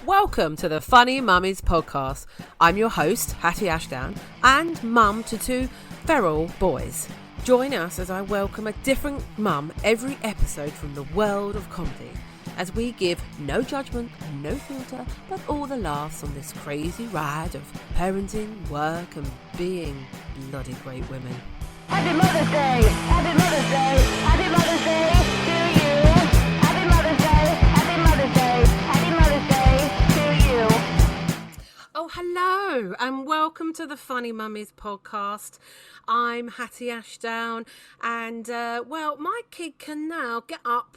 Welcome to the Funny Mummies podcast. I'm your host, Hatty Ashdown, and mum to two feral boys. Join us as I welcome a different mum every episode from the world of comedy, as we give no judgment, no filter, but all the laughs on this crazy ride of parenting, work, and being bloody great women. Happy Mother's Day! Happy Mother's Day! Happy Mother's Day to you! Happy Mother's Day! Happy Mother's Day! Happy Mother's Day to you! Oh, hello, and welcome to the Funny Mummies podcast. I'm Hatty Ashdown, and, my kid can now get up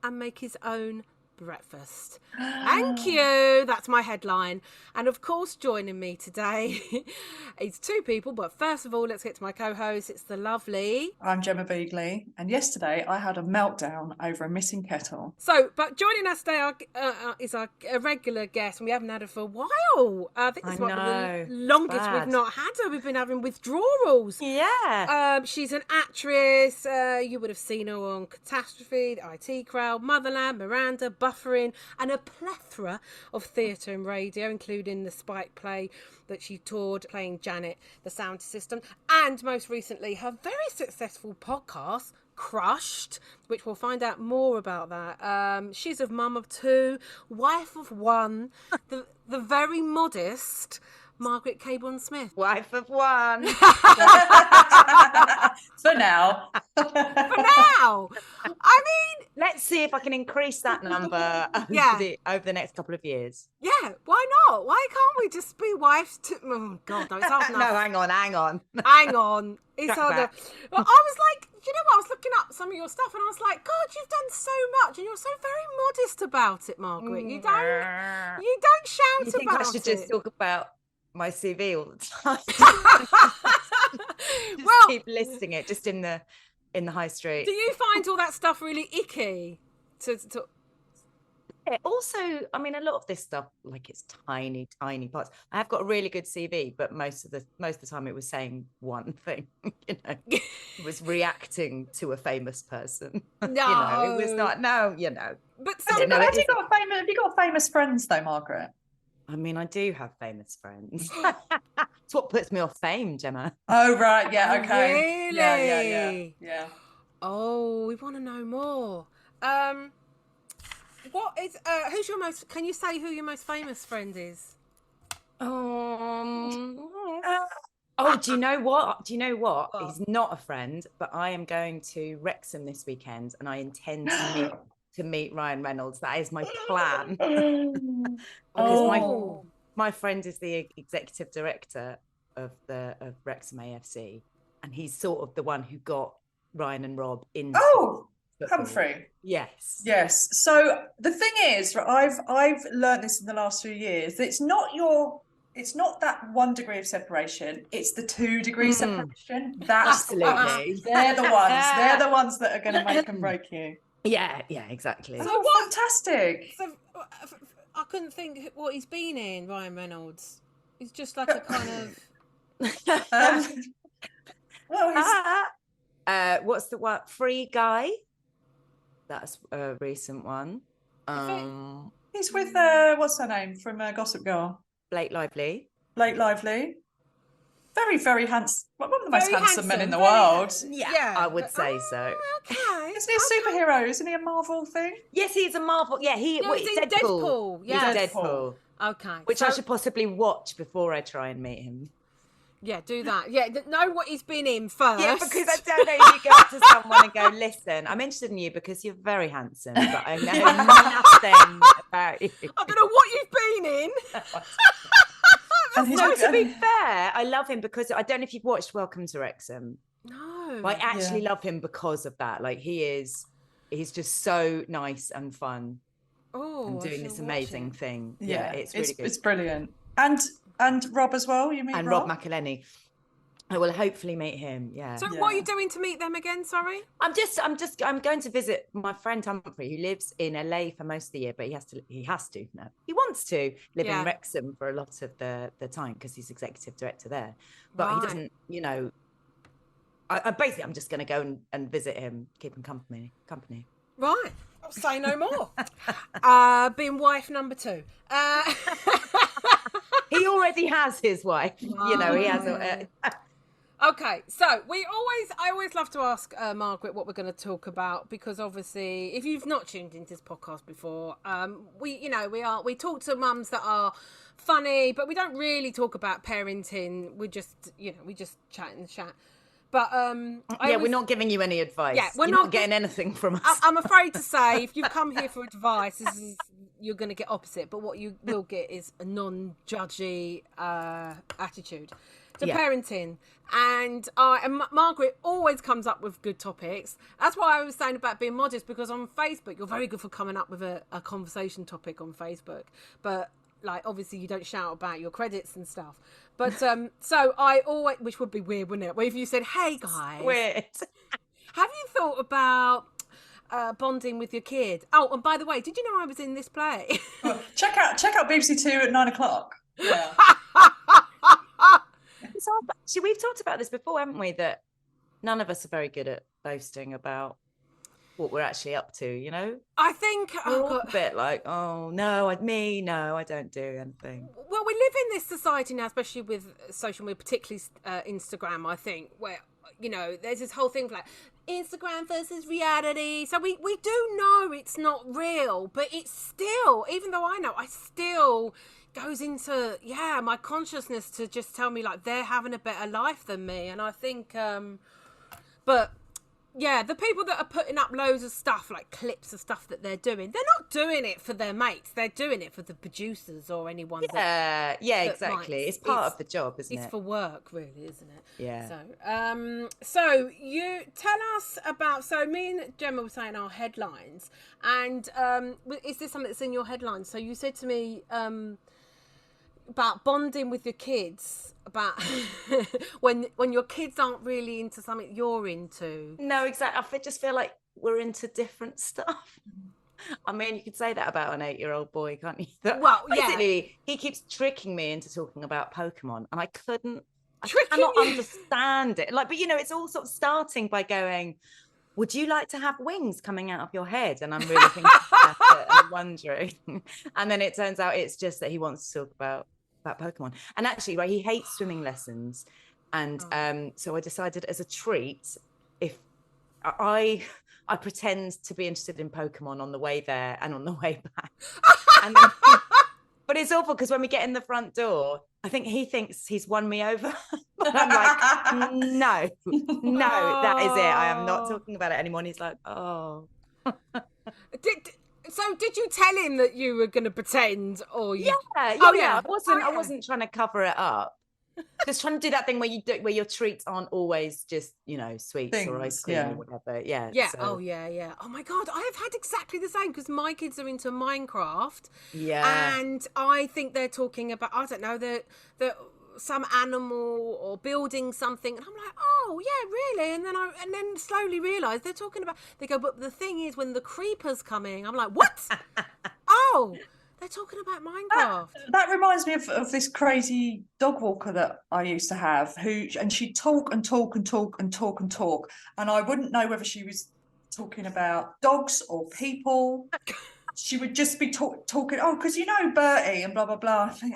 and make his own breakfast. Thank you. That's my headline. And of course, joining me today is two people. But first of all, let's get to my co-host. It's the lovely. I'm Gemma Beagley, and yesterday I had a meltdown over a missing kettle. So, but joining us today is our regular guest, and we haven't had her for a while. I think it's one of the longest we've not had her. We've been having withdrawals. Yeah. She's an actress. You would have seen her on Catastrophe, the IT Crowd, Motherland, Mirander, Buffering, and a plethora of theatre and radio, including the Spike play that she toured playing Janet, the sound system, and most recently her very successful podcast, Crushed, which we'll find out more about that. She's a mum of two, wife of one, the very modest Margaret Cabourn-Smith. Wife of one. For now. For now. I mean, let's see if I can increase that number over the next couple of years. Yeah, why not? Why can't we just be wives to... Oh, God, no, it's hard enough. No, hang on. Hang on. It's harder. Well, I was like, you know what? I was looking up some of your stuff and I was like, God, you've done so much and you're so very modest about it, Margaret. You don't shout you think about it. I should just talk about my CV all the time? Just keep listing it just in the high street. Do you find all that stuff really icky? Yeah, also, I mean, a lot of this stuff, like, it's tiny parts. I have got a really good CV, but most of the time it was saying one thing. It was reacting to a famous person. No, it was not. No, But Have you got famous friends though, Margaret? I mean, I do have famous friends. It's what puts me off fame, Gemma. Oh right, yeah, okay. Really? Yeah. Oh, we want to know more. What is? Who's your most? Can you say who your most famous friend is? Do you know what? He's not a friend, but I am going to Wrexham this weekend, and I intend to meet Ryan Reynolds. That is my plan. Because my friend is the executive director of Wrexham AFC, and he's sort of the one who got Ryan and Rob into football. Humphrey. Yes. So the thing is, I've learned this in the last few years. It's not that 1 degree of separation. It's the 2 degrees separation. That's absolutely. They're the ones. They're the ones that are going to make and break you. Yeah, exactly. Oh, fantastic. So, I couldn't think what he's been in, Ryan Reynolds. He's just like a kind of... what's the one? Free Guy? That's a recent one. He's with, what's her name from Gossip Girl? Blake Lively. Very, very handsome. One of the most handsome men in the world. Yeah, I would say so. Okay. Isn't he a superhero? Isn't he a Marvel thing? Yes, he's a Marvel. Yeah, he's Deadpool. Yeah, he's Deadpool. Okay. Which I should possibly watch before I try and meet him. Yeah, do that. Yeah, know what he's been in first. Yeah, because I don't know if you go to someone and go, listen, I'm interested in you because you're very handsome, but I know nothing about you. I don't know what you've been in. No, to be fair, I love him because I don't know if you've watched Welcome to Wrexham. No. I actually love him because of that. Like, he's just so nice and fun. Oh, and doing this amazing thing. Yeah, it's really good. It's brilliant. And Rob as well. You mean Rob McElhenney. I will hopefully meet him. Yeah. So what are you doing to meet them again? Sorry. I'm going to visit my friend Humphrey, who lives in LA for most of the year, but he wants to live in Wrexham for a lot of the time because he's executive director there. But he doesn't, I'm just going to go and visit him, keep him company. Right. Say no more. Being wife number 2. He already has his wife. You know, he has a... Okay, so I always love to ask Margaret what we're going to talk about, because obviously, if you've not tuned into this podcast before, we talk to mums that are funny, but we don't really talk about parenting. We just chat and chat. But we're not giving you any advice. Yeah, You're not getting anything from us. I'm afraid to say, if you've come here for advice, you're going to get opposite. But what you will get is a non-judgy attitude to parenting. And Margaret always comes up with good topics. That's why I was saying about being modest, because on Facebook, you're very good for coming up with a conversation topic on Facebook. But like, obviously you don't shout about your credits and stuff. But so I always, which would be weird, wouldn't it? Where if you said, "Hey guys, Weird. have you thought about bonding with your kid? Oh, and by the way, did you know I was in this play?" Well, check out BBC 2 at 9:00. Yeah. So, actually, we've talked about this before, haven't we? That none of us are very good at boasting about what we're actually up to, you know? I think we're all a bit like, oh no, I don't do anything. Well, we live in this society now, especially with social media, particularly Instagram, I think, where, you know, there's this whole thing of like Instagram versus reality. So we do know it's not real, but it's still, even though I know, I still goes into my consciousness to just tell me like they're having a better life than me. And I think but yeah, the people that are putting up loads of stuff, like clips of stuff that they're doing, they're not doing it for their mates, they're doing it for the producers or anyone that exactly. It's part of the job, isn't it? It's for work, really, isn't it? Yeah. So you tell us about, so me and Gemma were saying our headlines, and is this something that's in your headlines? So you said to me about bonding with your kids, about when your kids aren't really into something you're into. No, exactly. I just feel like we're into different stuff. I mean, you could say that about an 8-year-old boy, can't you? Well, basically, he keeps tricking me into talking about Pokemon, and I cannot understand it. Like, but you know, it's all sort of starting by going, would you like to have wings coming out of your head? And I'm really thinking about it and wondering. And then it turns out it's just that he wants to talk about Pokemon. And actually, right, he hates swimming lessons. And so I decided as a treat, if I pretend to be interested in Pokemon on the way there and on the way back. And then, but it's awful because when we get in the front door, I think he thinks he's won me over. But I'm like, no, that is it. I am not talking about it anymore. And he's like, oh. So did you tell him that you were going to pretend, or you? Yeah. I wasn't trying to cover it up. Just trying to do that thing where your treats aren't always just, you know, sweets or ice cream or whatever. Yeah. So. Oh yeah. Oh my God, I have had exactly the same, because my kids are into Minecraft. Yeah. And I think they're talking about, I don't know, that some animal or building something, and I'm like, oh yeah, really? And then slowly realise they go, but the thing is, when the creeper's coming, I'm like, what? Oh, they're talking about Minecraft. That reminds me of this crazy dog walker that I used to have, and she'd talk and talk and talk and talk and talk, and I wouldn't know whether she was talking about dogs or people. She would just be talking, oh, because you know Bertie and blah blah blah. I think,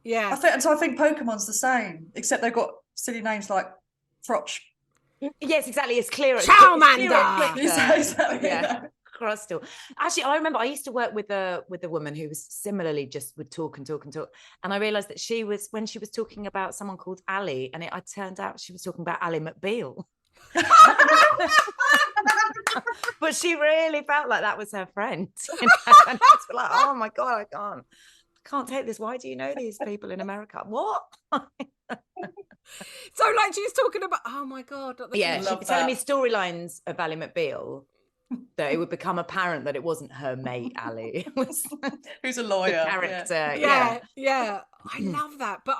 yeah. I think Pokemon's the same, except they've got silly names like Frotch. Yes, exactly. It's clearer. Charmander. Yeah. Crustal. Actually, I remember I used to work with a woman who was similarly just would talk and talk and talk. And I realised that when she was talking about someone called Ali, and it turned out she was talking about Ali McBeal. But she really felt like that was her friend. You know? And I was like, oh my God, I can't take this. Why do you know these people in America? What? So like she's talking about, oh my God. Yeah, she was telling me storylines of Ali McBeal that it would become apparent that it wasn't her mate Ali. It was who's a lawyer. The character. Yeah. I love that. But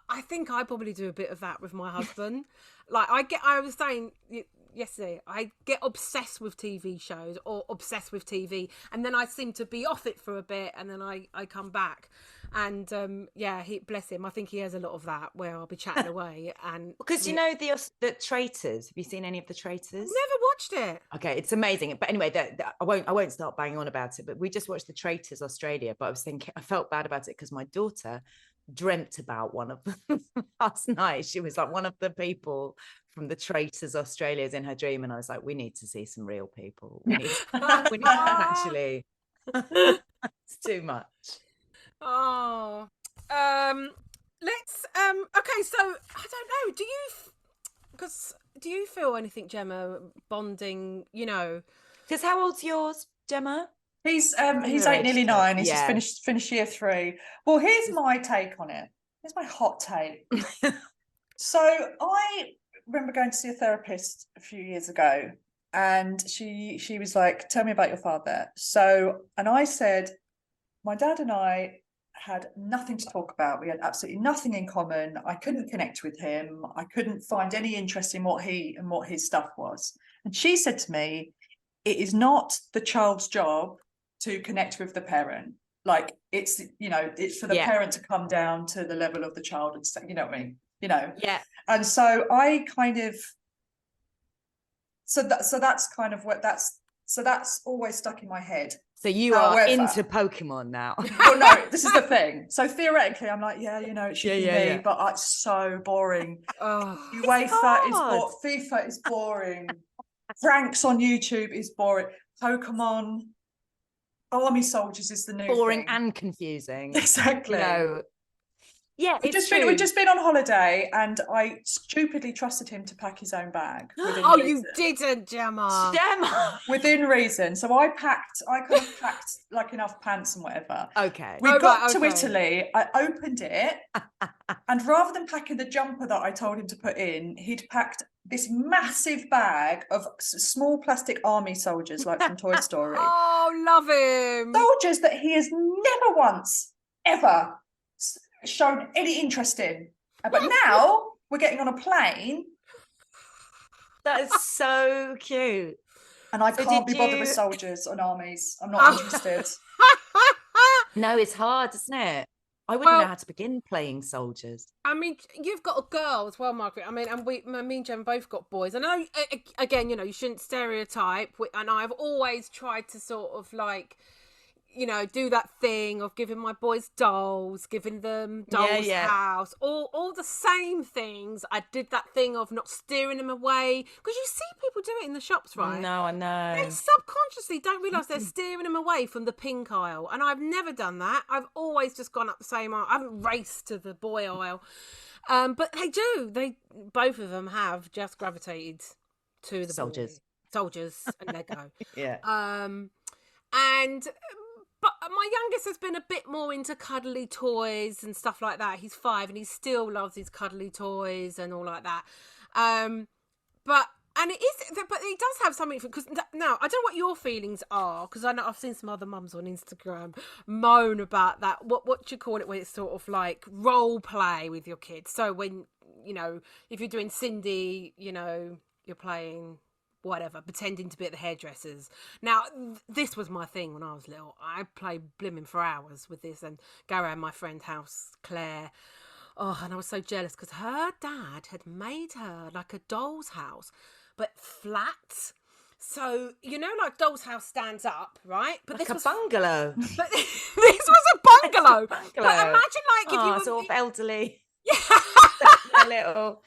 I think I probably do a bit of that with my husband. Like I was saying yesterday, I get obsessed with TV shows or obsessed with TV, and then I seem to be off it for a bit, and then I come back. And bless him. I think he has a lot of that where I'll be chatting away. And because you know the Traitors. Have you seen any of the Traitors? Never watched it. Okay, it's amazing. But anyway, I won't start banging on about it. But we just watched the Traitors Australia. But I was thinking, I felt bad about it because my daughter dreamt about one of them last night. She was like, one of the people from the Traitors Australia is in her dream, and I was like, we need to see some real people. We need to actually. It's too much. Oh, let's okay, so I don't know, do you feel anything, Gemma, bonding, you know, because how old's yours, Gemma? He's 8, nearly 9. He's just finished year 3. Well, here's my take on it. Here's my hot take. So I remember going to see a therapist a few years ago, and she was like, tell me about your father. And I said, my dad and I had nothing to talk about. We had absolutely nothing in common. I couldn't connect with him. I couldn't find any interest in what his stuff was. And she said to me, it is not the child's job to connect with the parent. Like it's for the parent to come down to the level of the child and say, you know what I mean? You know? Yeah. And so I kind of, so that's kind of what that's always stuck in my head. So you are into Pokemon now. Well, no, this is the thing. So theoretically, I'm like, it should be me, but it's so boring. UEFA FIFA is boring. Pranks on YouTube is boring. Pokemon, Army Soldiers is the new boring thing. And confusing. Exactly. Yeah, we've just been on holiday, and I stupidly trusted him to pack his own bag. Oh, reason. You didn't, Gemma. Within reason. So I kind of packed like enough pants and whatever. Okay. We got to Italy. I opened it, and rather than packing the jumper that I told him to put in, he'd packed this massive bag of small plastic army soldiers, like from Toy Story. Oh, love him. Soldiers that he has never once ever shown any interest in, but now we're getting on a plane. That is so cute. And I can't be bothered with soldiers and armies. I'm not interested. No, it's hard, isn't it? I wouldn't know how to begin playing soldiers. I mean, you've got a girl as well, Margaret. I mean, and me and Jem both got boys. And I know, again, you shouldn't stereotype. And I've always tried to sort of like, do that thing of giving my boys dolls, giving them dolls house, all the same things. I did that thing of not steering them away, because you see people do it in the shops, right? No, I know. They subconsciously don't realise they're steering them away from the pink aisle, and I've never done that. I've always just gone up the same aisle. I haven't raced to the boy aisle, but they do. Both of them have just gravitated to the soldiers and Lego. But my youngest has been a bit more into cuddly toys and stuff like that. He's 5 and he still loves his cuddly toys and all like that. But it does have something, because now I don't know what your feelings are, because I know I've seen some other mums on Instagram moan about that. What do you call it when it's sort of like role play with your kids? So when if you're doing Cindy, you're playing whatever, pretending to be at the hairdressers. Now, this was my thing when I was little. I played blimmin' for hours with this, and go around my friend's house, Claire. Oh, and I was so jealous because her dad had made her like a doll's house, but flat. So, like doll's house stands up, right? But like this was a bungalow. But this was a bungalow. But imagine like if you were sort of elderly. A little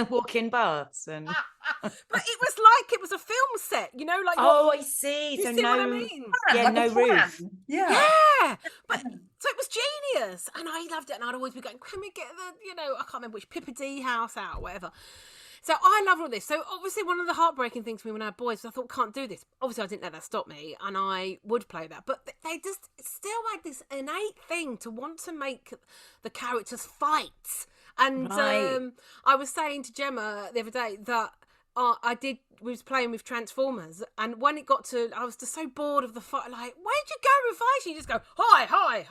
walk-in baths and but it was a film set, like I see. So no, what I mean? Yeah, like no roof. But so it was genius, and I loved it. And I'd always be going, can we get the I can't remember which Pippin house out or whatever. So I love all this. So obviously one of the heartbreaking things for me when I had boys was I thought, can't do this. Obviously I didn't let that stop me, and I would play that. But they just still had this innate thing to want to make the characters fight. And I was saying to Gemma the other day that we was playing with Transformers, and when it got to, I was just so bored of the fight, like, where'd you go with fighting? You just go, hi,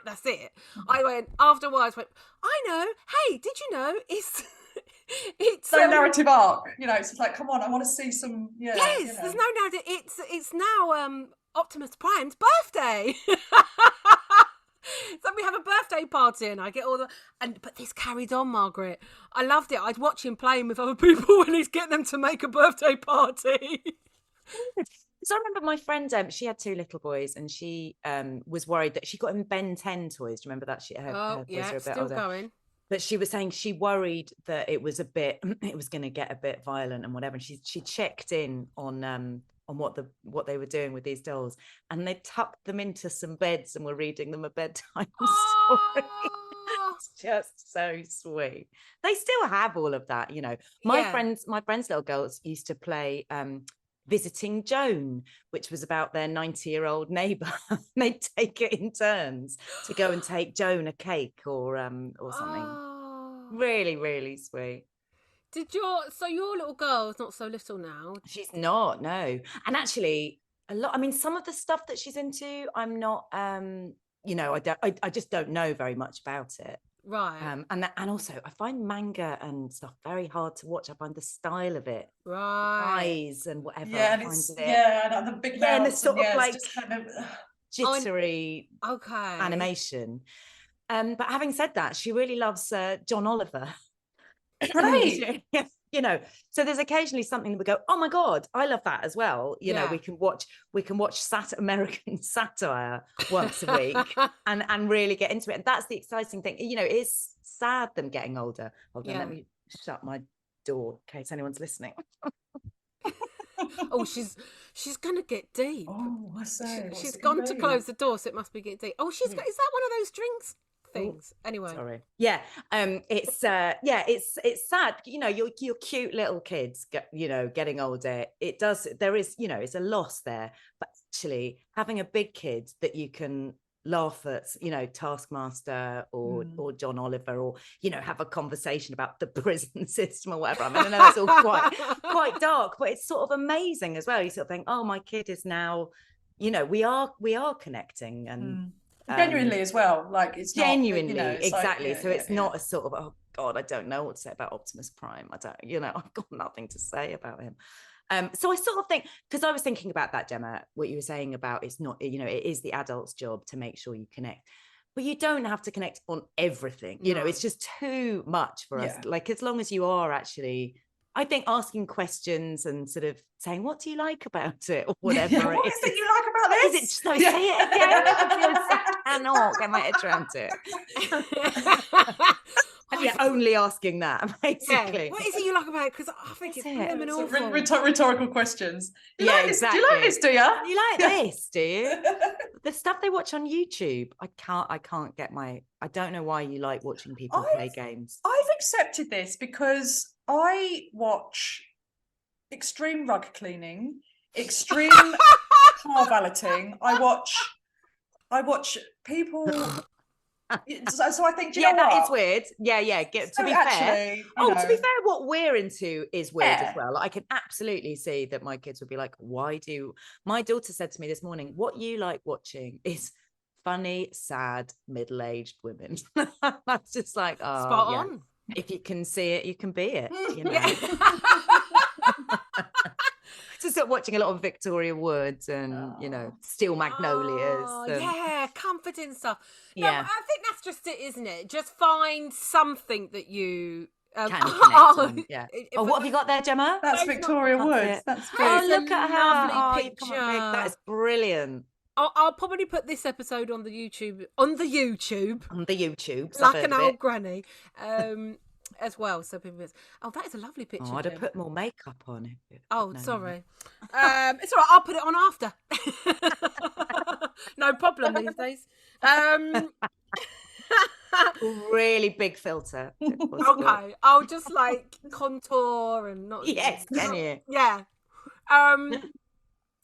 that's it. I went, after a while, I went, I know, hey, did you know, It's no narrative arc. You know, it's just like, come on, I want to see some. Yeah, yes, you know. there's no narrative. It's now Optimus Prime's birthday. So we have a birthday party and I get all but this carried on, Margaret. I loved it. I'd watch him playing with other people when he'd get them to make a birthday party. So I remember my friend, she had 2 little boys, and she was worried that she got him Ben 10 toys. Do you remember that? Her boys are a bit still older. going. But she was saying she worried that it was going to get a bit violent and whatever. And she checked in on what they were doing with these dolls, and they tucked them into some beds and were reading them a bedtime story. It's just so sweet. They still have all of that, you know. My friends' little girls used to play Visiting Joan, which was about their 90-year-old neighbour. They'd take it in turns to go and take Joan a cake or something. Really, really sweet. Your little girl's not so little now? She's not, no. And actually, some of the stuff that she's into, I'm not, I just don't know very much about it. Right. And also, I find manga and stuff very hard to watch. I find the style of it, right, eyes and whatever. Yeah, and and the big mouths, and the sort of like just kind of jittery animation. But having said that, she really loves John Oliver. Right. You know, so there's occasionally something that we go, oh my God, I love that as well. You know, we can watch American satire once a week and really get into it. And that's the exciting thing. You know, it's sad them getting older. Hold on, let me shut my door in case anyone's listening. Oh, she's gonna get deep. Oh, I say. She's gone to close the door, so it must be getting deep. Oh, is that one of those drinks things? Anyway, sorry. It's sad. You know, your cute little kids, getting older. There is, it's a loss there. But actually, having a big kid that you can laugh at, Taskmaster or John Oliver, or have a conversation about the prison system or whatever. I mean, I know that's all quite dark, but it's sort of amazing as well. You sort of think, oh, my kid is now, we are connecting and. Genuinely as well, like it's genuinely not, it's exactly. Like, so it's not a sort of, oh God, I don't know what to say about Optimus Prime. I don't, I've got nothing to say about him. So I sort of think, because I was thinking about that, Gemma, what you were saying about it's not, it is the adult's job to make sure you connect, but you don't have to connect on everything. It's just too much for us. Like, as long as you are actually, I think, asking questions and sort of saying, what do you like about it, or whatever what is it you like about this? Is it just, say it again? I cannot get my head around it. And only asking that, basically. Yeah. What is it you like about it? Because I think it's awful. Rhetorical questions. Exactly. Do you like this, do you? You like this, do you? The stuff they watch on YouTube, I can't get I don't know why you like watching people play games. I've accepted this because I watch extreme rug cleaning, extreme car balloting. I watch people. So I think, that is weird. To be fair, to be fair, what we're into is weird as well. Like, I can absolutely see that my kids would be like, my daughter said to me this morning, what you like watching is funny, sad, middle-aged women. That's just like, spot on. If you can see it, you can be it. Just watching a lot of Victoria Woods and Steel Magnolias. Comforting stuff. No, I think that's just it, isn't it? Just find something that you can connect on. What have you got there, Gemma? That's Victoria Woods. That's great. Look at her lovely picture. That is brilliant. I'll probably put this episode on the YouTube. Like an old granny. As well, so people say, that is a lovely picture. I'd have put more makeup on it. Sorry. It's all right, I'll put it on after. No problem these days. Really big filter. Okay, I'll just like contour and not. Yes, can you? Yeah.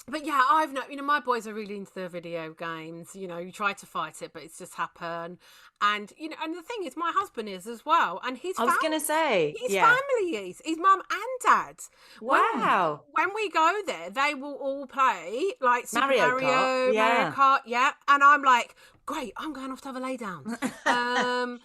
But I've known, my boys are really into their video games. You try to fight it, but it's just happened. And, and the thing is, my husband is as well. And his family. I was going to say. His family is. His mum and dad. Wow. When we go there, they will all play like Super Mario Kart. Kart. Yeah. And I'm like, great, I'm going off to have a lay down. And,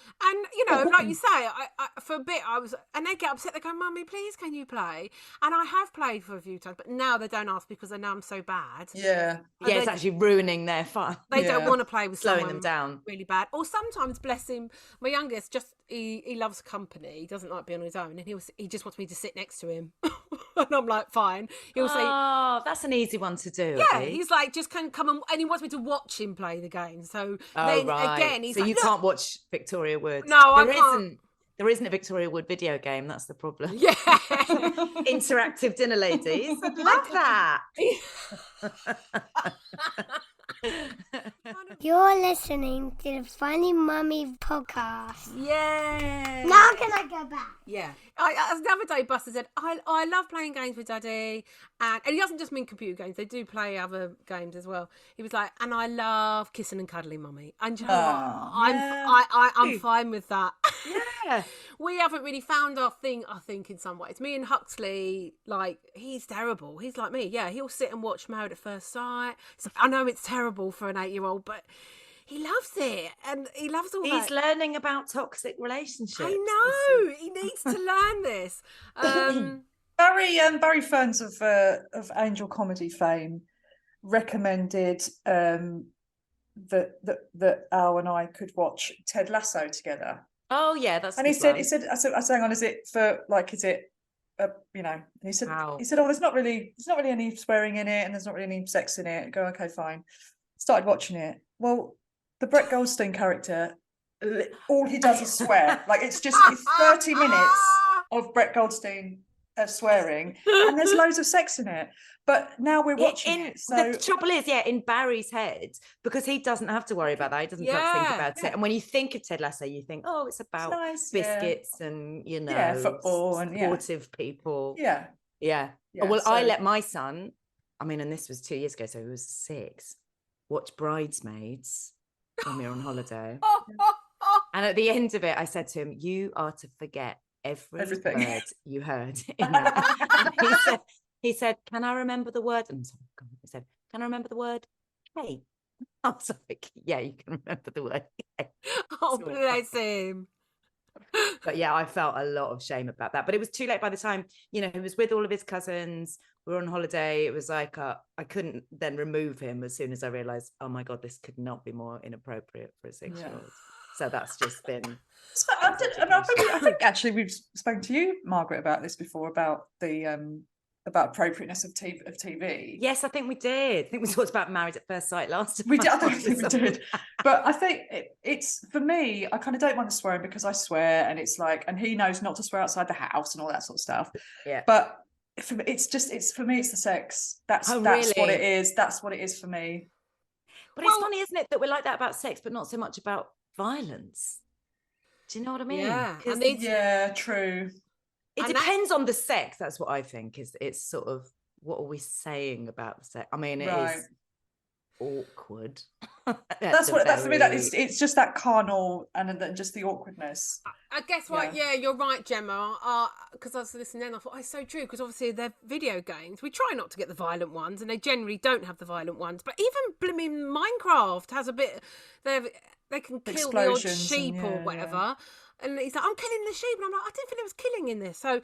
you know, like you say, I for a bit I was, and they get upset. They go, Mummy, please, can you play? And I have played for a few times, but now they don't ask because they know I'm so bad. Yeah. Yeah, it's actually ruining their fun. They don't want to play with Slowing someone them down. really bad. Or sometimes, bless him, my youngest, just he loves company. He doesn't like being on his own, and he just wants me to sit next to him. And I'm like, fine. He'll say, oh, that's an easy one to do. yeah, he's like, just come and he wants me to watch him play the game. So then again, he's so like, you can't watch Victoria Wood. No, I can't. There isn't a Victoria Wood video game. That's the problem. Yeah. Interactive dinner ladies. I'd love that. You're listening to the Funny Mummy podcast. Yeah. Now can I go back? Yeah. The other day, Buster said, I love playing games with Daddy. And he doesn't just mean computer games. They do play other games as well. He was like, and I love kissing and cuddling, Mummy. And you know what? I'm fine with that. Yeah. We haven't really found our thing, I think, in some ways. Me and Huxley, like, he's terrible. He's like me. Yeah, he'll sit and watch Married at First Sight. So I know it's terrible for an 8-year-old, but he loves it. And he loves all that. He's learning about toxic relationships. I know. He needs to learn this. Barry Ferns of Angel Comedy fame recommended that Al and I could watch Ted Lasso together. Oh yeah, that's. And he said, I said, hang on, is it for like, is it, you know? He said, oh, there's not really any swearing in it, and there's not really any sex in it. I go, okay, fine. Started watching it. Well, the Brett Goldstein character, all he does is swear. Like it's 30 minutes of Brett Goldstein swearing, and there's loads of sex in it. But now we're watching it. So the trouble is, in Barry's head, because he doesn't have to worry about that. He doesn't have to think about it. And when you think of Ted Lasso, you think, oh, it's about biscuits and, you know, football and supportive people. Yeah. Well, I let my son, I mean, and this was 2 years ago, so he was 6, watch Bridesmaids when we were on holiday. And at the end of it, I said to him, you are to forget everything word you heard in that. He said, can I remember the word? And he said, can I remember the word cake? I was like, yeah, you can remember the word cake. Oh, bless him. But yeah, I felt a lot of shame about that. But it was too late by the time, you know, he was with all of his cousins. We were on holiday. It was like, I couldn't then remove him as soon as I realised, oh my God, this could not be more inappropriate for a 6-year-old. Yeah. So that's just been... So I think actually we've spoken to you, Margaret, about this before, about the... about appropriateness of TV. Yes, I think we did. I think we talked about Married at First Sight last time. We did. I think we did. But I think it's for me. I kind of don't want to swear because I swear, and it's like, and he knows not to swear outside the house and all that sort of stuff. Yeah. But for me, it's the sex. That's what it is. That's what it is for me. But it's funny, isn't it, that we're like that about sex, but not so much about violence. Do you know what I mean? Yeah. True. It depends on the sex. That's what I think. It's sort of, what are we saying about the sex? I mean, it is awkward. That's for me. That it's just that carnal and then just the awkwardness. I guess what? Yeah, you're right, Gemma. Because I was listening, and I thought, it's so true. Because obviously they're video games. We try not to get the violent ones, and they generally don't have the violent ones. But even blooming Minecraft has a bit. They can kill the odd sheep or whatever. Yeah. And he's like, I'm killing the sheep. And I'm like, I didn't think there was killing in this. So,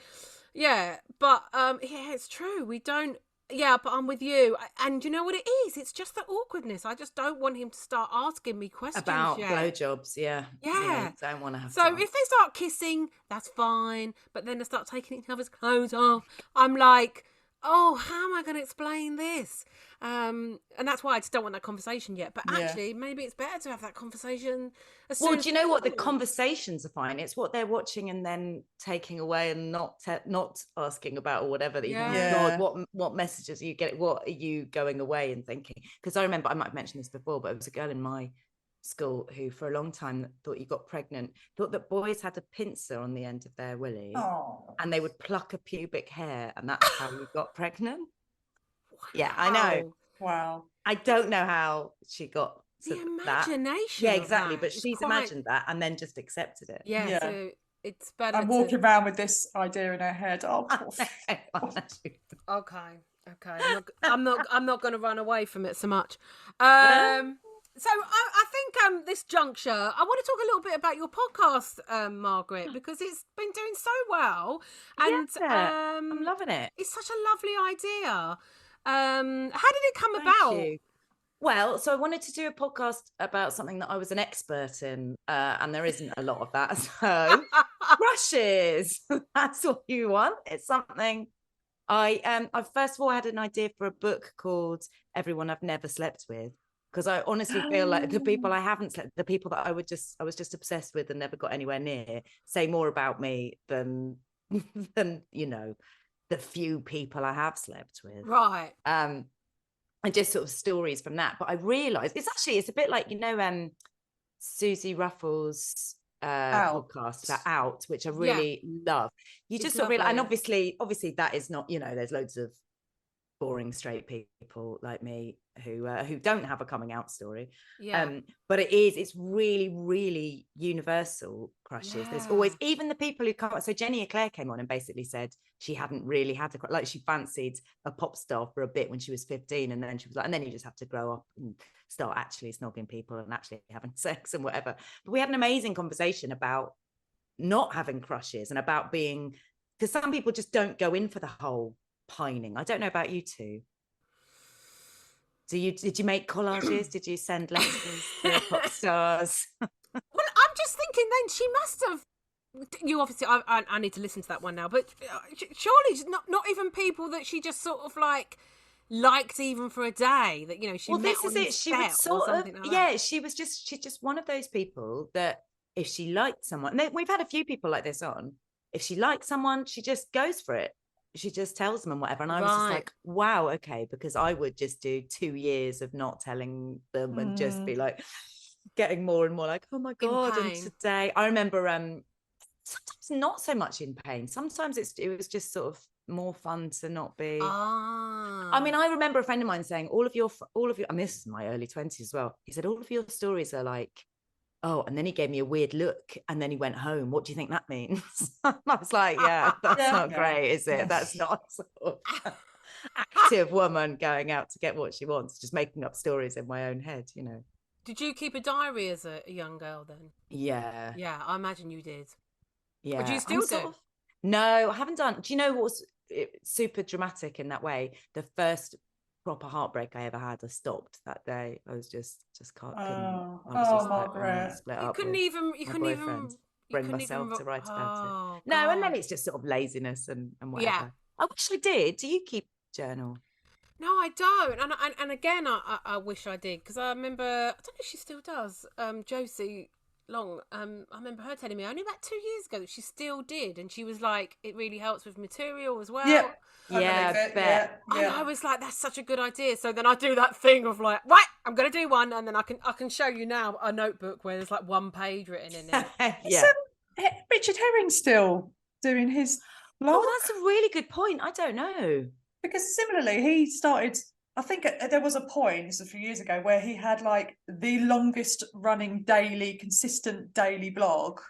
yeah. But, it's true. We don't... Yeah, but I'm with you. And you know what it is? It's just the awkwardness. I just don't want him to start asking me questions about blowjobs, yeah. Yeah. Don't want to have So if they start kissing, that's fine. But then they start taking each other's clothes off. I'm like... oh, how am I going to explain this? And that's why I just don't want that conversation yet. But actually, maybe it's better to have that conversation. Do you know what? The conversations are fine. It's what they're watching and then taking away and not asking about or whatever. That you think, God, what messages are you getting? What are you going away and thinking? Because I remember, I might have mentioned this before, but it was a girl in my school who for a long time thought you got pregnant, thought that boys had a pincer on the end of their willy and they would pluck a pubic hair and that's how you got pregnant. Wow. Yeah, I know. Wow. I don't know how she got to the imagination. Yeah, exactly. But she's imagined that and then just accepted it. Yeah. So it's better. I'm walking around with this idea in her head. Oh, okay. I'm not going to run away from it so much. So I think this juncture, I want to talk a little bit about your podcast, Margaret, because it's been doing so well, and I'm loving it. It's such a lovely idea. How did it come Thank about? you. Well, so I wanted to do a podcast about something that I was an expert in, and there isn't a lot of that. So crushes, that's what you want. It's something I first of all had an idea for a book called Everyone I've Never Slept With, because I honestly feel like the people I haven't slept, the people that I was just obsessed with and never got anywhere near, say more about me than the few people I have slept with. Right. And just sort of stories from that. But I realised it's a bit like, Susie Ruffles' podcast about Out, which I really love. You just sort of realize, and obviously that is not, there's loads of boring straight people like me who don't have a coming out story. But it's really, really universal crushes. There's always, even the people who come up. So Jenny Eclair came on and basically said she hadn't really had she fancied a pop star for a bit when she was 15, and then she was like, and then you just have to grow up and start actually snogging people and actually having sex and whatever. But we had an amazing conversation about not having crushes and about being, because some people just don't go in for the whole pining. I don't know about you two. Did you make collages? Did you send letters to pop stars? Well, I'm just thinking then she must have. You obviously, I need to listen to that one now, but surely not even people that she just sort of liked even for a day, that she met on the set or something like that. she's just one of those people that if she liked someone, and we've had a few people like this on, if she likes someone, she just goes for it. She just tells them and whatever. And I was just like, wow, okay, because I would just do 2 years of not telling them and just be like getting more and more like, oh my God. And today I remember sometimes not so much in pain. Sometimes it was just sort of more fun to not be. I mean, I remember a friend of mine saying all of your, I mean, this is my early 20s as well. He said, all of your stories are like, oh, and then he gave me a weird look and then he went home. What do you think that means? I was like, that's not great, is it? That's not sort of active woman going out to get what she wants, just making up stories in my own head, Did you keep a diary as a young girl then? Yeah. Yeah, I imagine you did. Yeah. Or do you still do? No, I haven't done. Do you know what's super dramatic in that way? The first proper heartbreak I ever had, I stopped that day. I was just couldn't. I was just Margaret. Split You up couldn't with even bring myself to write about it. No, God. and then it's just sort of laziness and whatever. I wish I did. Do you keep journal? No, I don't. And again, I wish I did, because I remember, I don't know if she still does, Josie Long, I remember her telling me only about 2 years ago that she still did, and she was like, it really helps with material as well. I bet. And I was like, that's such a good idea. So then I do that thing of like, right, I'm gonna do one, and then I can show you now a notebook where there's like 1 page written in it. Richard Herring still doing his blog? Oh, that's a really good point. I don't know, because similarly he started, I think there was a point, a few years ago, where he had like the longest running consistent daily blog.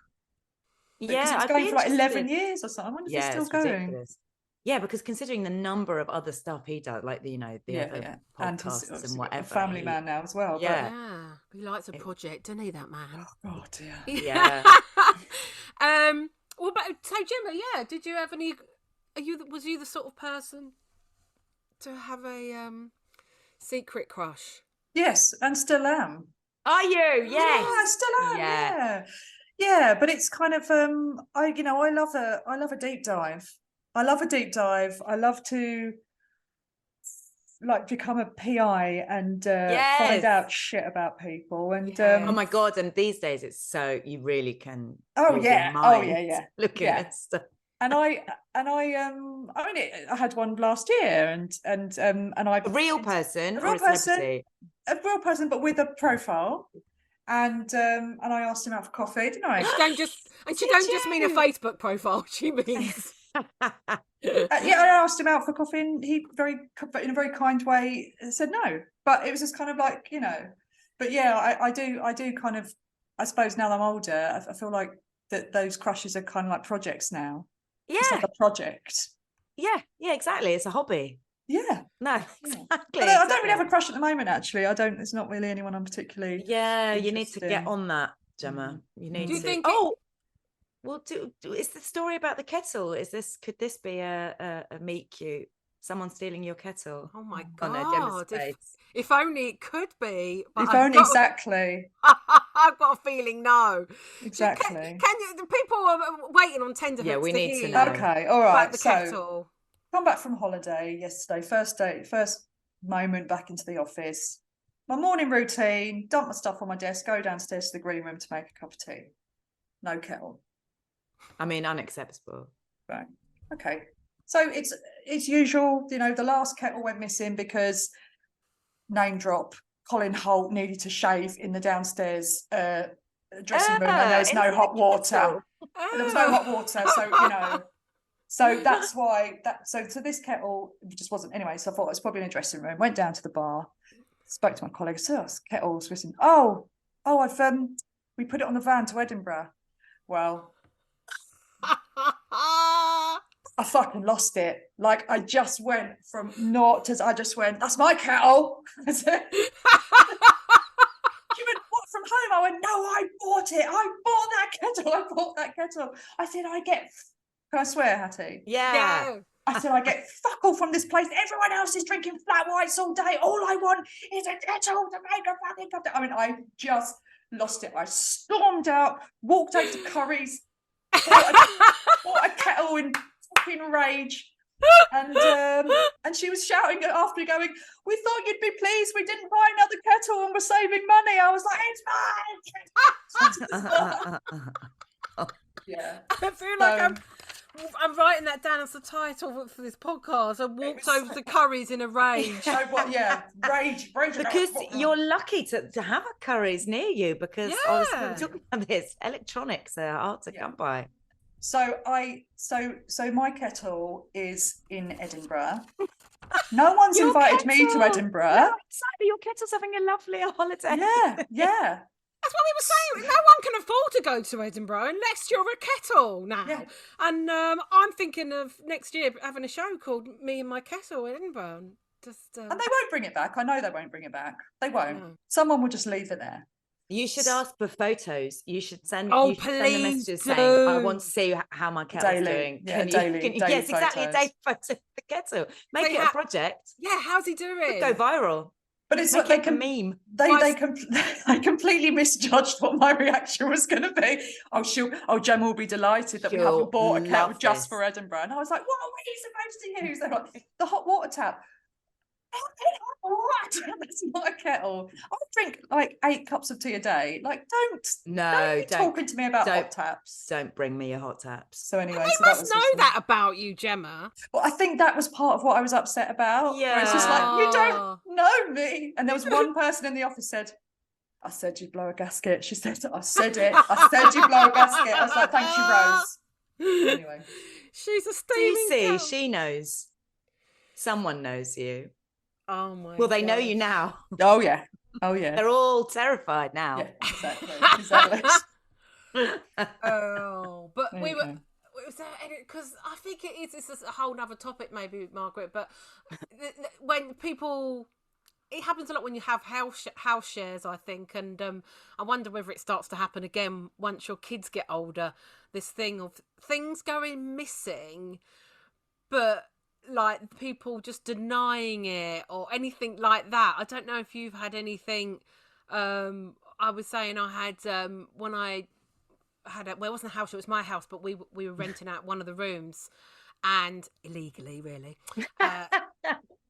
Because it was going for like 11 years or something. I wonder if he's still going. Ridiculous. Yeah, because considering the number of other stuff he does, like the other podcasts and whatever. A family man now as well. Yeah, he likes a project, doesn't he, that man? Oh dear. Yeah. Well, but so Gemma, did you have any? Was you the sort of person to have a secret crush? Yes, and still am. Are you? Yes. Yeah, I still am. Yeah. But it's kind of I love a deep dive. I love to become a PI and find out shit about people. And oh my God! And these days, it's so you really can. Looking at stuff. And I had one last year, and I a real person, or a celebrity? A real person, but with a profile. And I asked him out for coffee, didn't I? She don't just mean a Facebook profile. She means. I asked him out for coffee, and he in a very kind way said no. But it was just kind of like, But yeah, I do kind of. I suppose now that I'm older, I feel like that those crushes are kind of like projects now. Yeah, it's like a project. Yeah, exactly. It's a hobby. Yeah. No, Yeah. exactly. I don't really have a crush at the moment, actually. I don't. There's not really anyone I'm particularly. Yeah, you need to interested get in. on that, Gemma. You need Do you to. think Oh, well, is the story about the kettle? Could this be a meet cute? Someone stealing your kettle? Oh my Oh no, Gemma's God! face. If only it could be. But If I've only, got, exactly. I've got a feeling no. Exactly. Can you? The people are waiting on tenterhooks Yeah, we to need to hear know. Okay, all about right. the So, kettle. come back from holiday yesterday. First moment back into the office. My morning routine: dump my stuff on my desk, go downstairs to the green room to make a cup of tea. No kettle. I mean, unacceptable. Right. Okay. So it's usual. You know, the last kettle went missing because, name drop, Colin Holt needed to shave in the downstairs dressing room, and there was no hot water. There was no hot water, so you know. So that's why so this kettle just wasn't anyway. So I thought it was probably in a dressing room. Went down to the bar, spoke to my colleague. So this kettle's missing. Oh, I've we put it on the van to Edinburgh. Well, I fucking lost it. Like, I just went from naught to, I just went, that's my kettle. She went, what, from home? I went, no, I bought it. I bought that kettle. I said, can I swear, Hattie? Yeah. I said, I get fuck all from this place. Everyone else is drinking flat whites all day. All I want is a kettle to make a fucking cup. I mean, I just lost it. I stormed out, walked over to Curry's, bought a kettle in fucking rage, and she was shouting after me, going, "We thought you'd be pleased. We didn't buy another kettle, and we're saving money." I was like, "It's mine." Yeah, I feel like I'm writing that down as the title for this podcast. I walked over to Curry's in a rage. So what? Yeah, rage. Because you're lucky to have a Curry's near you, because obviously we were talking about this. Electronics are hard to come by. So my kettle is in Edinburgh. No one's invited me to Edinburgh. No, exactly. Your kettle's having a lovely holiday. Yeah. That's what we were saying. No one can afford to go to Edinburgh unless you're a kettle now. Yeah. And I'm thinking of next year having a show called Me and My Kettle in Edinburgh. And they won't bring it back. I know they won't bring it back. They won't. No. Someone will just leave it there. You should ask for photos. You should send. Oh, send the messages please saying, "I want to see how my kettle's doing." Daily yes, exactly. A photos. daily photo of the kettle. Make it a project. Yeah, how's he doing? Go viral. But it's Make like it a meme. They completely misjudged what my reaction was going to be. Gemma will be delighted that we haven't bought a kettle just for Edinburgh. And I was like, what are we supposed to use? They're like, the hot water tap. What? That's not a kettle. I drink like 8 cups of tea a day. Like, don't be talking to me about hot taps. Don't bring me your hot taps. So anyway, They must know that about you, Gemma. Well, I think that was part of what I was upset about. Yeah. Where it's just like, you don't know me. And there was one person in the office said, I said you'd blow a gasket. She said, I said it. I said you'd blow a gasket. I was like, thank you, Rose. Anyway. She's a steaming kettle. She knows. Someone knows you. Oh my Well, they God. know you now. Oh yeah. They're all terrified now. Yeah, exactly. Oh, but There we you were. go. Was there because I think it's a whole nother topic, maybe, Margaret. But when people, it happens a lot when you have house shares, I think, and I wonder whether it starts to happen again once your kids get older. This thing of things going missing, but like people just denying it or anything like that. I don't know if you've had anything. I was saying I had when I had well, it wasn't a house, it was my house, but we were renting out one of the rooms, and illegally, really,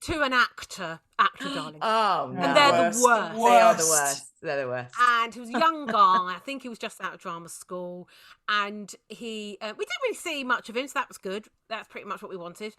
to an actor, darling. Oh no. And they're the worst. They are the worst. They're the worst. And he was a young guy. I think he was just out of drama school, and we didn't really see much of him, so that was good. That's pretty much what we wanted.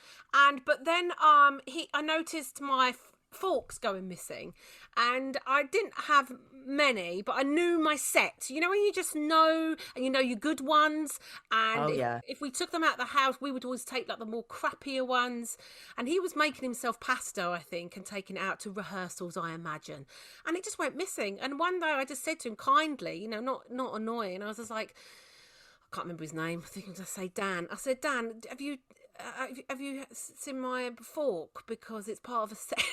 But then I noticed my forks going missing, and I didn't have many, but I knew my set. You know when you just know, and you know your good ones, and if we took them out of the house, we would always take like the more crappier ones. And he was making himself pasta, I think, and taking it out to rehearsals, I imagine, and it just went missing. And one day I just said to him kindly, you know, not annoying, I was just like, I can't remember his name, I think I was going to say Dan. I said, Dan, have you have you seen my fork? Because it's part of a set.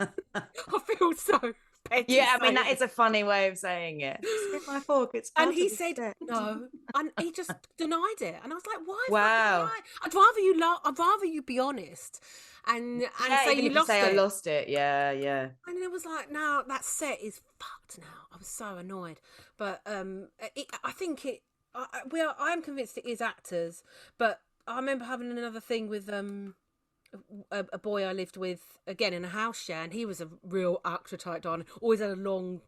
I feel so petty. Yeah, I mean, that saying is a funny way of saying it. Spit my fork. It's part And he of the said set. no, and he just denied it. And I was like, "Why? Wow. Fucking lie? I'd rather you be honest, and Yeah, say even you if lost you say it." I lost it. Yeah, yeah. And it was like, "No, that set is fucked now." I was so annoyed, but I think it. I'm convinced it is actors, but I remember having another thing with a boy I lived with again in a house share, and he was a real actor type darling. Always had a long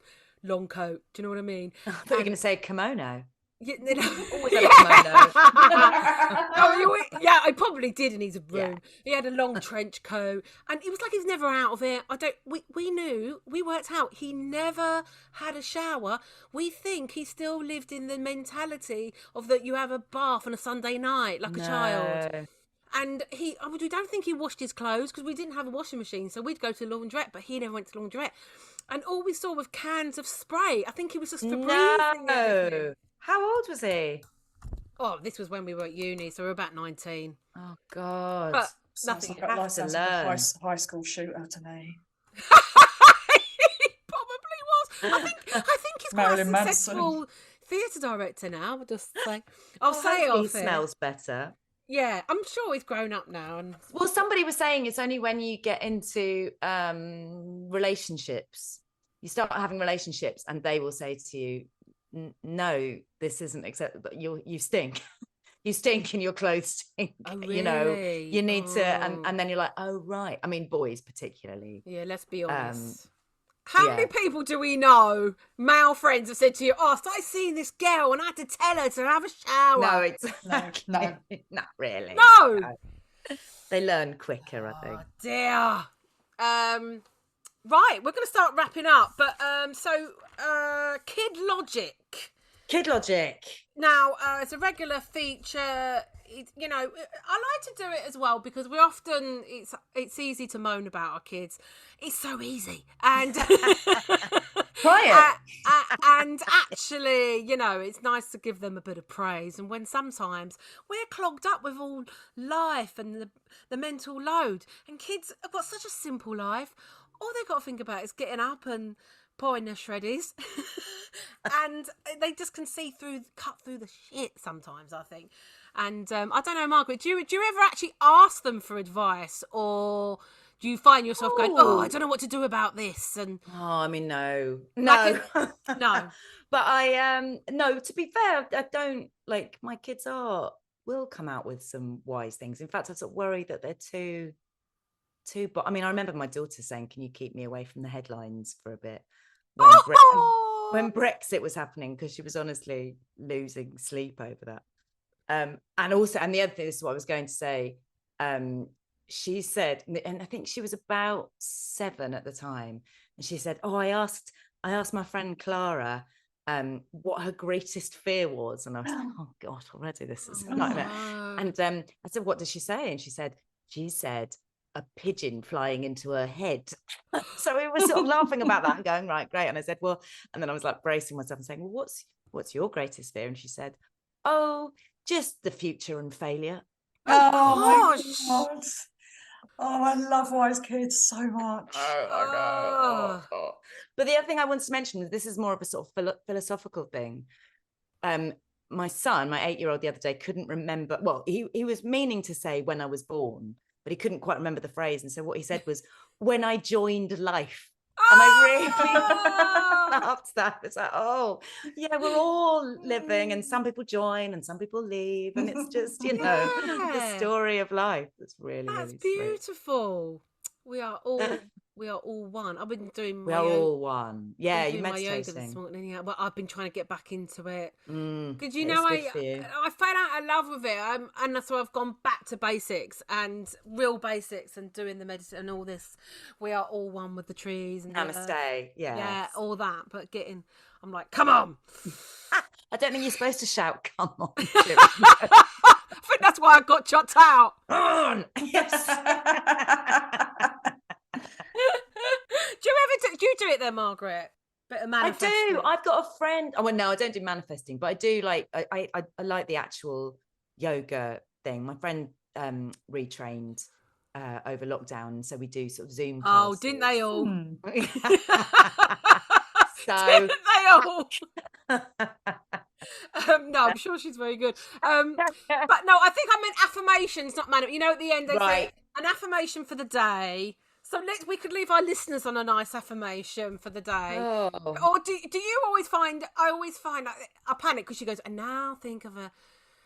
coat. Do you know what I mean? I thought you were going to say kimono. Yeah, Always had a kimono. yeah, I probably did in his room. Yeah. He had a long trench coat, and it was like he was never out of it. We knew, we worked out he never had a shower. We think he still lived in the mentality of that you have a bath on a Sunday night like a child. And we don't think he washed his clothes because we didn't have a washing machine. So we'd go to the laundrette, but he never went to the laundrette. And all we saw was cans of spray. I think he was just for breathing. No. How old was he? Oh, this was when we were at uni, so we were about 19. Oh, God. But Sounds nothing like have to a learn. high school shooter to me. He probably was. I think he's quite Marilyn a Manson. successful theatre director now. I'll just say, I'll say hopefully off he it. smells better. Yeah, I'm sure he's grown up now. And Well, somebody was saying it's only when you get into relationships, you start having relationships, and they will say to you, "No, this isn't acceptable. You stink. You stink, and your clothes stink. Oh, You know, really? you need to." Oh. And then you're like, "Oh, right." I mean, boys particularly. yeah, let's be honest. How many people do we know, male friends, have said to you, "Oh, I started seeing this girl and I had to tell her to have a shower"? No, exactly. No. Not really. No. They learn quicker, I think. Oh, dear. Right, we're going to start wrapping up. But Kid Logic. Kid Logic. Now, it's a regular feature. You know, I like to do it as well because we often it's easy to moan about our kids. It's so easy, and Try it. and actually, you know, it's nice to give them a bit of praise. And when sometimes we're clogged up with all life and the mental load, and kids have got such a simple life. All they've got to think about is getting up and pouring their shreddies, and they just can cut through the shit sometimes, I think. And I don't know, Margaret, do you ever actually ask them for advice, or do you find yourself going, "Oh, I don't know what to do about this"? And Oh, I mean, no. no. But no, to be fair, I don't, like, my kids will come out with some wise things. In fact, I sort of worry that they're too, but I mean, I remember my daughter saying, "Can you keep me away from the headlines for a bit?" When Brexit was happening, because she was honestly losing sleep over that. And the other thing, this is what I was going to say. She said, and I think she was about 7 at the time, and she said, "Oh, I asked my friend Clara what her greatest fear was," and I was like, "Oh God, already this is a nightmare." And I said, "What did she say?" And she said a pigeon flying into her head. So we were sort of laughing about that and going, "Right, great." And I said, "Well," and then I was like bracing myself and saying, "Well, what's your greatest fear?" And she said, "Oh, just the future and failure." Oh my gosh. God. Oh, I love wise kids so much. Oh. But the other thing I wanted to mention is this is more of a sort of philosophical thing. My son, my 8-year-old, the other day couldn't remember. Well, he was meaning to say "when I was born," but he couldn't quite remember the phrase. And so what he said was "when I joined life." And I really laughed that. It's like, oh, yeah, we're all living, and some people join and some people leave. And it's just, you know, the story of life. That's really beautiful. We are all one. I've been doing we are all one. Yeah, you're my yoga this meditating. morning. Yeah, but I've been trying to get back into it. Because It's good for you. I fell out of love with it, and so I've gone back to basics and real basics and doing the medicine and all this. We are all one with the trees and Namaste. yeah, all that. But I'm like, come on. I don't think you're supposed to shout, "Come on." I think that's why I got shut out. Yes. Do you do it then, Margaret? Bit of manifesting. I do. I've got a friend. Oh, well, no, I don't do manifesting, but I do like. I like the actual yoga thing. My friend retrained over lockdown, so we do sort of Zoom Oh, classes. didn't they all? So Didn't they all? No, I'm sure she's very good. But no, I think I meant affirmations, not man. You know, at the end they say an affirmation for the day. So we could leave our listeners on a nice affirmation for the day. Oh. Or do you always find? I always find I panic because she goes, and now think of an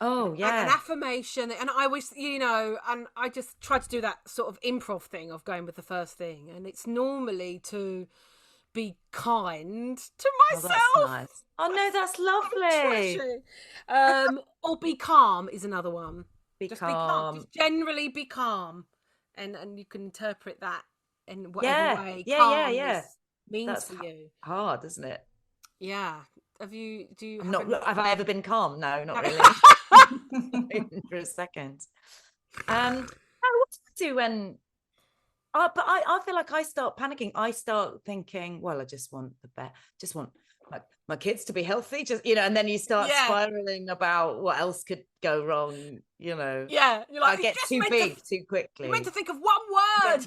affirmation, and I always, and I just try to do that sort of improv thing of going with the first thing, and it's normally to be kind to myself. Oh, that's nice. Oh no, that's lovely. Or be calm is another one. Be Just calm. Just generally be calm, and you can interpret that in whatever way. Yeah. Means That's for you. Hard, isn't it? Yeah. Have you? Do you? Have I ever been calm? No, not really. For a second. What do I do when? But I feel like I start panicking. I start thinking, well, I just want just want my kids to be healthy, and then you start spiraling about what else could go wrong, Yeah, you're like, I get too big too quickly. You meant to think of one word.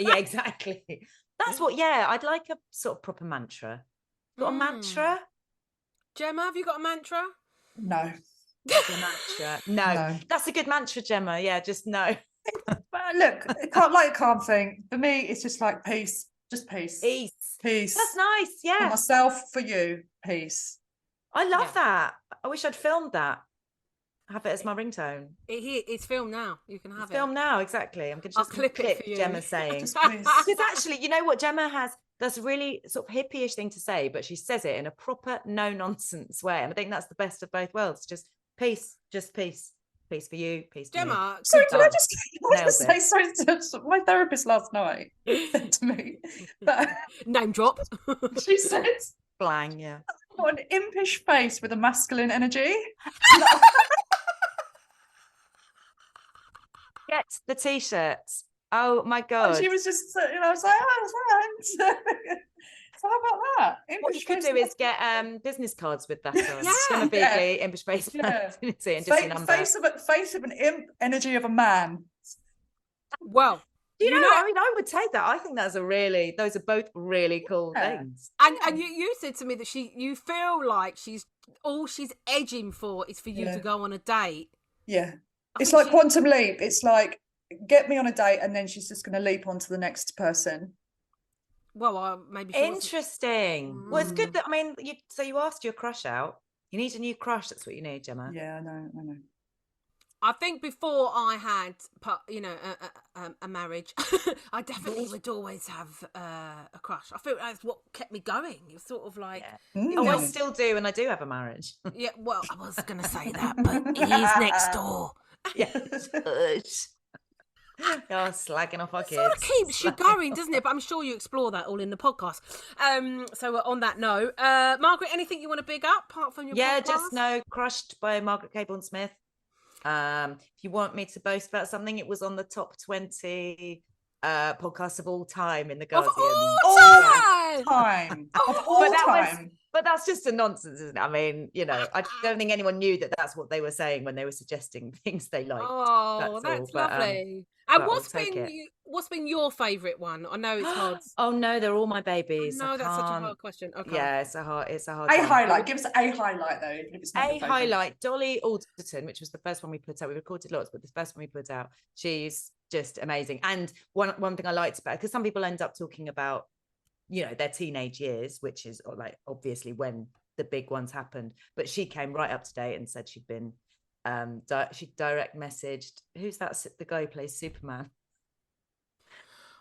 Yeah, exactly. That's what. Yeah, I'd like a sort of proper mantra. Got a mantra? Gemma, have you got a mantra? No. No. That's a good mantra, Gemma. Yeah, just no. But look, it can't like a calm thing. For me, it's just like peace. Just peace. Peace. That's nice. Yeah. For myself, for you, peace. I love that. I wish I'd filmed that. Have it as my ringtone. It's filmed now. You can have it's filmed now, exactly. I'm going to just clip it for you. Gemma saying. Because actually, you know what Gemma has? That's a really sort of hippie-ish thing to say, but she says it in a proper no-nonsense way. And I think that's the best of both worlds. Just peace. Just peace. Peace for you. Peace for Gemma. me. Sorry, can I just say something? My therapist last night said to me, but name drop. She said, "Blang, yeah." What an impish face with a masculine energy. Get the t-shirts. Oh my god! And she was just, I was like, so how about that? What you could do is get business cards with that on. Gemma Beagley, impish face, and just a number. Face of an imp, energy of a man. Well, I mean, I would take that. I think those are both really cool things. And you said to me that you feel like all she's edging for is for you to go on a date. Yeah. It's like quantum leap. It's like, get me on a date and then she's just going to leap onto the next person. Well, maybe interesting. Well, it's good that, I mean, you asked your crush out. You need a new crush. That's what you need, Gemma. Yeah, I know. I think before I had, a marriage, I definitely would always have a crush. I feel that's what kept me going. It was sort of like... Yeah. I still do, and I do have a marriage. Yeah, well, I was going to say that, but he's next door. Yeah. Oh, slagging off our kids. It sort of keeps you going, doesn't it? But I'm sure you explore that all in the podcast. So on that note, Margaret, anything you want to big up apart from your podcast? Just Crushed by Margaret Cabourn-Smith. If you want me to boast about something, it was on the top 20 podcasts of all time in the Guardian. Of all time. But that's just a nonsense, isn't it? I mean, I don't think anyone knew that that's what they were saying when they were suggesting things they liked. Oh, that's lovely. And what's been your favourite one? I know it's hard. Oh no, they're all my babies. No, that's such a hard question. Okay. Yeah, it's a hard. A highlight. Give us a highlight though. If it's not a highlight. Dolly Alderton, which was the first one we put out. We recorded lots, but the first one we put out, she's just amazing. And one thing I liked about it, because some people end up talking about, their teenage years, which is like obviously when the big ones happened. But she came right up to date and said she'd been. She direct messaged, who's that? The guy who plays Superman.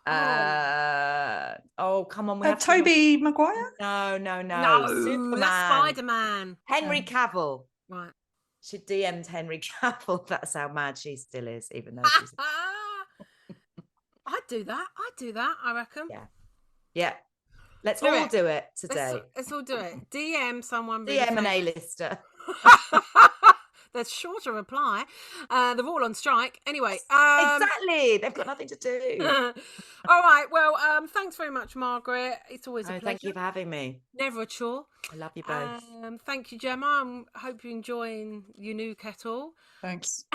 Come on, we have Toby Maguire. No, Superman. That's Spider-Man. Henry Cavill. Right. She DM'd Henry Cavill. That's how mad she still is, even though she's. I'd do that. I reckon. Yeah. Let's all do it today. Let's all do it. DM someone. DM an A-lister. They're sure to reply. They're all on strike. Anyway. Exactly. They've got nothing to do. All right. Well, thanks very much, Margaret. It's always a pleasure. Thank you for having me. Never a chore. I love you both. Thank you, Gemma. I hope you're enjoying your new kettle. Thanks.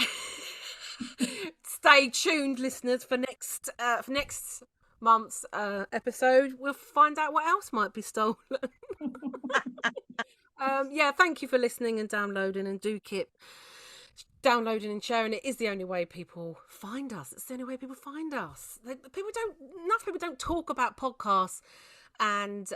Stay tuned, listeners, for next month's episode. We'll find out what else might be stolen. Thank you for listening and downloading, and do keep downloading and sharing. It is the only way people find us. It's the only way people find us. Enough people don't talk about podcasts, and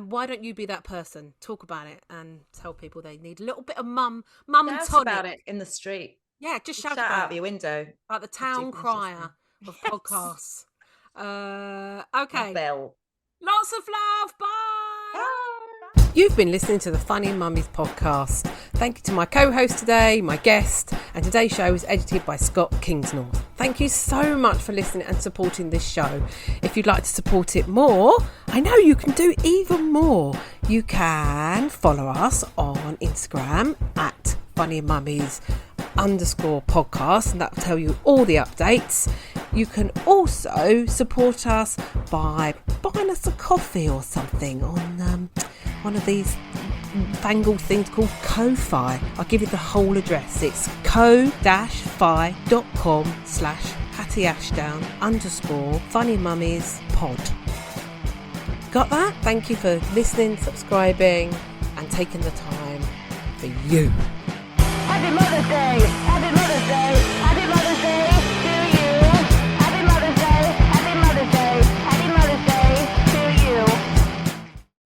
why don't you be that person? Talk about it and tell people they need a little bit of mum and tonic about it in the street. Yeah, just shout out your window, like the town crier of podcasts. Okay. Bell. Lots of love. Bye. You've been listening to the Funny Mummies podcast. Thank you to my co-host today, my guest, and today's show was edited by Scott Kingsnorth. Thank you so much for listening and supporting this show. If you'd like to support it more, I know you can do even more. You can follow us on Instagram at funnymummies_podcast, and that will tell you all the updates. You can also support us by buying us a coffee or something on one of these fangled things called Ko-Fi. I'll give you the whole address. It's ko-fi.com/Hatty Ashdown _funnymummiespod. Got that? Thank you for listening, subscribing, and taking the time for you. Happy Mother's Day! Happy Mother's Day!